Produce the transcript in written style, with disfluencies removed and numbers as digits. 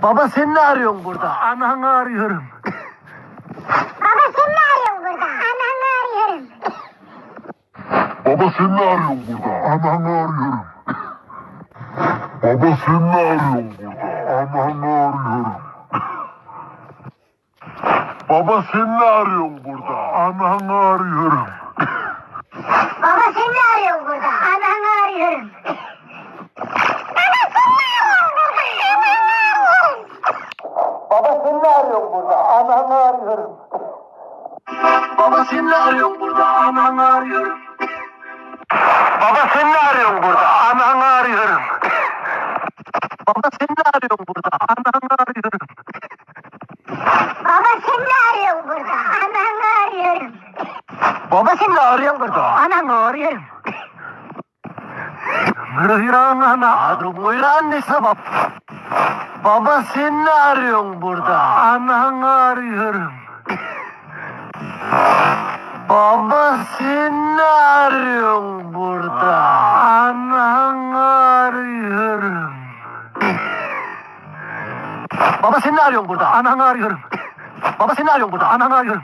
Baba sen ne arıyorsun burada? Ananı arıyorum. Baba sen ne arıyorsun burada? Ananı arıyorum. Baba sen ne arıyorsun burada? Ananı arıyorum. Baba sen ne arıyorsun burada? Ananı arıyorum. Baba sen ne arıyorsun burada? Ananı arıyorum. Baba sen ne arıyorsun burada? Ananı arıyorum. Baba sen ne arıyorsun burada? Ananı arıyorum. Baba sen ne arıyorsun burada? Ananı arıyorum. Baba sen ne arıyorsun burada? Ananı arıyorum. Baba sen ne arıyorsun burada? Ananı arıyorum. Baba sen ne arıyorsun burada? Ananı arıyorum. Baba sen ne arıyorsun burada? Ananı arıyorum. Buyurun ana. Hadi buyur annesi bab. Baba sen ne arıyorsun burada? Ananı arıyorum. Baba sen ne arıyorsun burada? Ananı arıyorum. Baba sen ne arıyorsun burada? Ananı arıyorum. Baba sen ne arıyorsun burada? Ananı arıyorum.